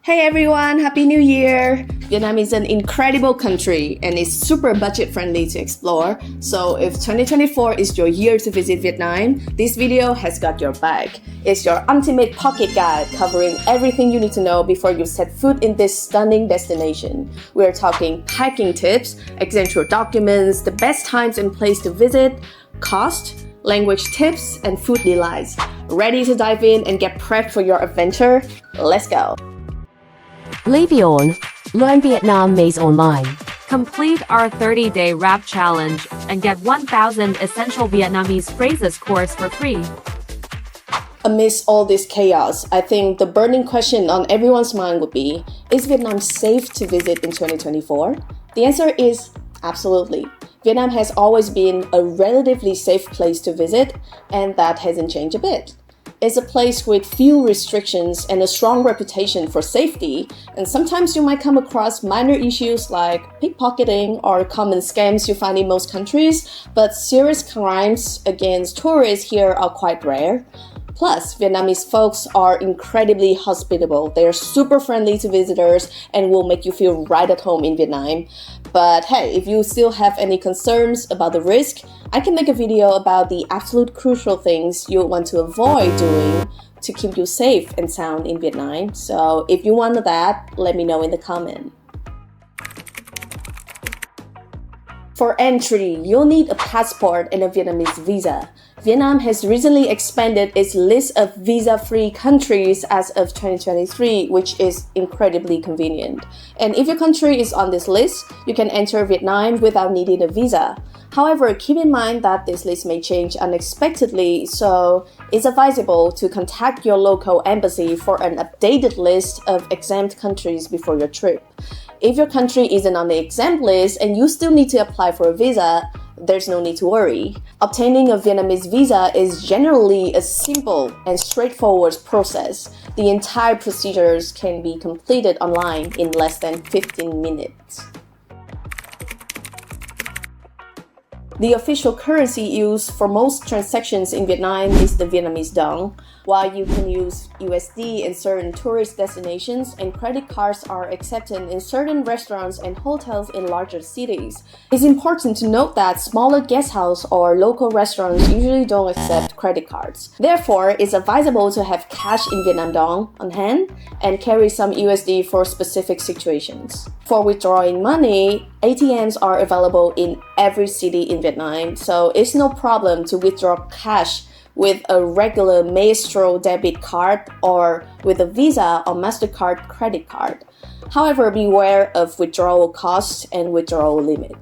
Hey everyone, Happy New Year! Vietnam is an incredible country and is super budget friendly to explore. So if 2024 is your year to visit Vietnam, this video has got your back. It's your ultimate pocket guide covering everything you need to know before you set foot in this stunning destination. We're talking packing tips, essential documents, the best times and place to visit, cost, language tips, and food delights. Ready to dive in and get prepped for your adventure? Let's go! Lê Viễn, learn Vietnamese online. Complete our 30-day rap challenge and get 1,000 essential Vietnamese phrases course for free. Amidst all this chaos, I think the burning question on everyone's mind would be, is Vietnam safe to visit in 2024? The answer is absolutely. Vietnam has always been a relatively safe place to visit, and that hasn't changed a bit. It's a place with few restrictions and a strong reputation for safety, and sometimes you might come across minor issues like pickpocketing or common scams you find in most countries, but serious crimes against tourists here are quite rare. Plus, Vietnamese folks are incredibly hospitable. They are super friendly to visitors and will make you feel right at home in Vietnam. But hey, if you still have any concerns about the risk, I can make a video about the absolute crucial things you'll want to avoid doing to keep you safe and sound in Vietnam. So if you want that, let me know in the comment. For entry, you'll need a passport and a Vietnamese visa. Vietnam has recently expanded its list of visa-free countries as of 2023, which is incredibly convenient. And if your country is on this list, you can enter Vietnam without needing a visa. However, keep in mind that this list may change unexpectedly, so it's advisable to contact your local embassy for an updated list of exempt countries before your trip. If your country isn't on the exempt list and you still need to apply for a visa, there's no need to worry. Obtaining a Vietnamese visa is generally a simple and straightforward process. The entire procedures can be completed online in less than 15 minutes. The official currency used for most transactions in Vietnam is the Vietnamese đồng. While you can use USD in certain tourist destinations and credit cards are accepted in certain restaurants and hotels in larger cities, it's important to note that smaller guesthouse or local restaurants usually don't accept credit cards. Therefore, it's advisable to have cash in Vietnam đồng on hand and carry some USD for specific situations. For withdrawing money, ATMs are available in every city in Vietnam, so it's no problem to withdraw cash with a regular Maestro debit card or with a Visa or MasterCard credit card. However, beware of withdrawal costs and withdrawal limit.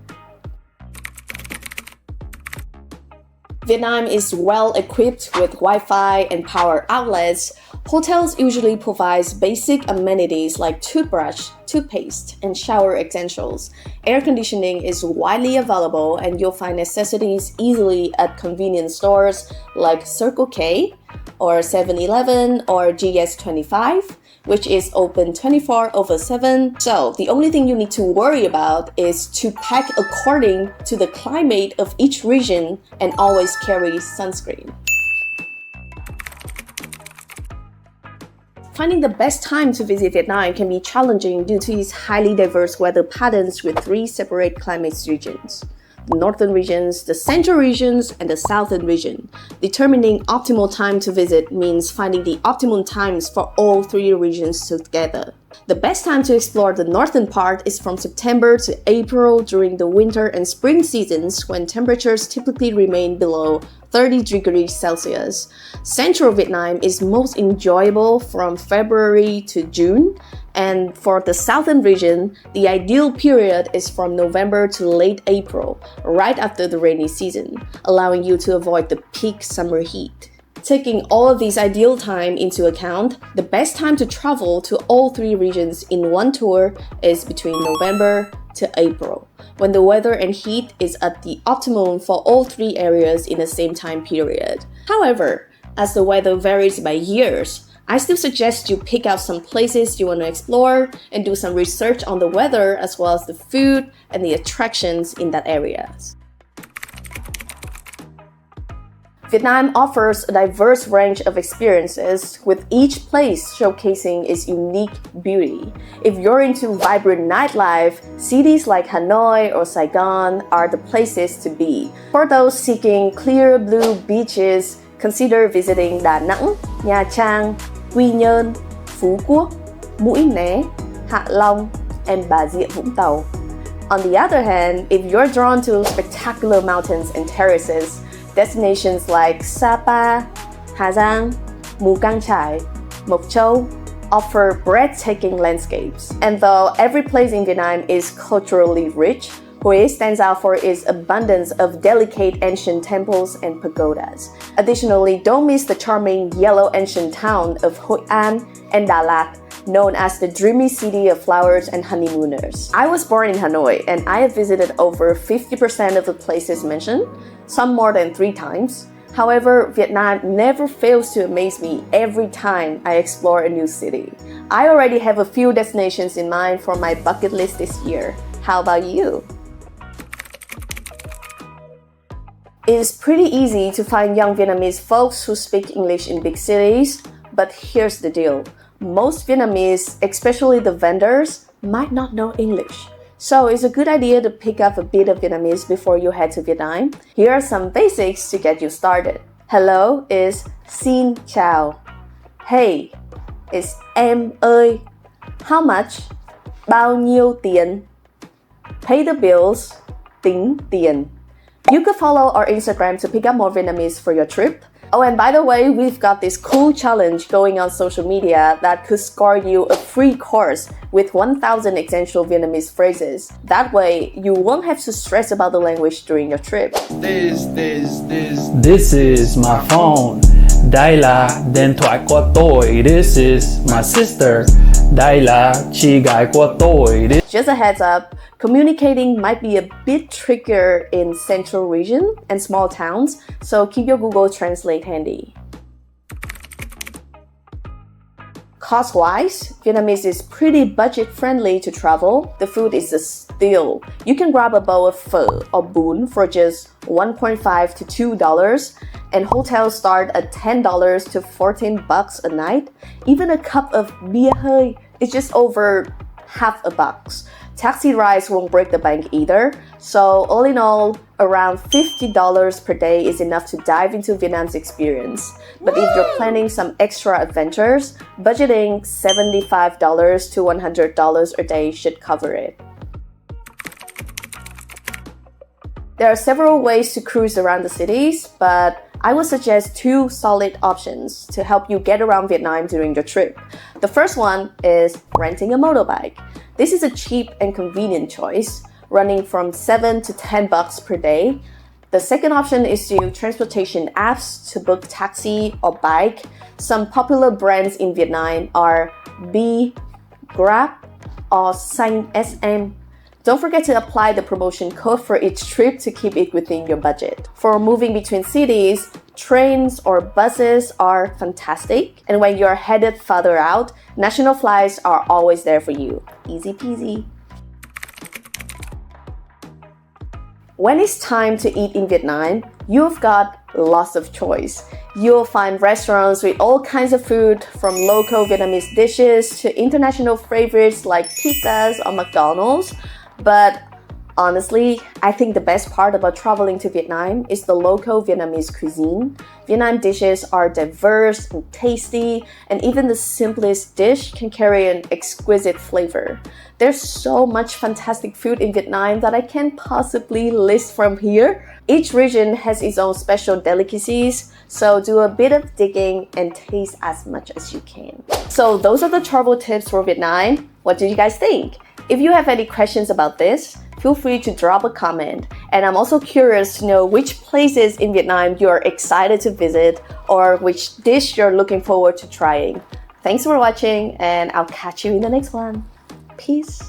Vietnam is well equipped with Wi-Fi and power outlets. Hotels usually provide basic amenities like toothbrush, toothpaste, and shower essentials. Air conditioning is widely available and you'll find necessities easily at convenience stores like Circle K or 7-Eleven or GS25, which is open 24/7. So the only thing you need to worry about is to pack according to the climate of each region and always carry sunscreen. Finding the best time to visit Vietnam can be challenging due to its highly diverse weather patterns with 3 separate climate regions: the northern regions, the central regions, and the southern region. Determining optimal time to visit means finding the optimum times for all 3 regions together. The best time to explore the northern part is from September to April during the winter and spring seasons when temperatures typically remain below 30 degrees Celsius. Central Vietnam is most enjoyable from February to June, and for the southern region, the ideal period is from November to late April, right after the rainy season, allowing you to avoid the peak summer heat. Taking all of these ideal time into account, the best time to travel to all 3 regions in one tour is between November to April, when the weather and heat is at the optimum for all 3 areas in the same time period. However, as the weather varies by years, I still suggest you pick out some places you want to explore and do some research on the weather as well as the food and the attractions in that area. Vietnam offers a diverse range of experiences, with each place showcasing its unique beauty. If you're into vibrant nightlife, cities like Hanoi or Saigon are the places to be. For those seeking clear blue beaches, consider visiting Đà Nẵng, Nha Trang, Quy Nhơn, Phú Quốc, Mũi Né, Hạ Long, and Bà Rịa Vũng Tàu. On the other hand, if you're drawn to spectacular mountains and terraces, destinations like Sapa, Hà Giang, Mù Cang Chải, Mộc Châu offer breathtaking landscapes. And though every place in Vietnam is culturally rich, Huế stands out for its abundance of delicate ancient temples and pagodas. Additionally, don't miss the charming yellow ancient town of Hội An and Đà Lạt, known as the dreamy city of flowers and honeymooners. I was born in Hanoi and I have visited over 50% of the places mentioned, some more than 3 times. However, Vietnam never fails to amaze me every time I explore a new city. I already have a few destinations in mind for my bucket list this year. How about you? It's pretty easy to find young Vietnamese folks who speak English in big cities, but here's the deal. Most Vietnamese, especially the vendors, might not know English. So it's a good idea to pick up a bit of Vietnamese before you head to Vietnam. Here are some basics to get you started. Hello is Xin chào. Hey is Em ơi. How much? Bao nhiêu tiền? Pay the bills. Tính tiền. You could follow our Instagram to pick up more Vietnamese for your trip. Oh, and by the way, we've got this cool challenge going on social media that could score you a free course with 1,000 essential Vietnamese phrases. That way, you won't have to stress about the language during your trip. This is my phone. Đây là điện thoại của tôi. This is my sister. Đây là chị gái của tôi. Just a heads up, communicating might be a bit trickier in central region and small towns, so keep your Google Translate handy. Cost-wise, Vietnamese is pretty budget-friendly to travel. The food is a steal. You can grab a bowl of pho or bún for just $1.5 to $2, and hotels start at $10 to $14 a night. Even a cup of bia hơi is just over half a buck. Taxi rides won't break the bank either. So all in all, around $50 per day is enough to dive into Vietnam's experience. But if you're planning some extra adventures, budgeting $75 to $100 a day should cover it. There are several ways to cruise around the cities, but I would suggest 2 solid options to help you get around Vietnam during your trip. The first one is renting a motorbike. This is a cheap and convenient choice, running from $7 to $10 per day. The second option is to use transportation apps to book taxi or bike. Some popular brands in Vietnam are Bee, Grab, or Xanh SM. Don't forget to apply the promotion code for each trip to keep it within your budget. For moving between cities, trains or buses are fantastic. And when you're headed farther out, national flights are always there for you. Easy peasy. When it's time to eat in Vietnam, you've got lots of choice. You'll find restaurants with all kinds of food, from local Vietnamese dishes to international favorites like pizzas or McDonald's. But honestly, I think the best part about traveling to Vietnam is the local Vietnamese cuisine. Vietnam dishes are diverse and tasty, and even the simplest dish can carry an exquisite flavor. There's so much fantastic food in Vietnam that I can't possibly list from here. Each region has its own special delicacies, so do a bit of digging and taste as much as you can. So those are the travel tips for Vietnam. What did you guys think? If you have any questions about this, feel free to drop a comment. And I'm also curious to know which places in Vietnam you're excited to visit or which dish you're looking forward to trying. Thanks for watching, and I'll catch you in the next one. Peace.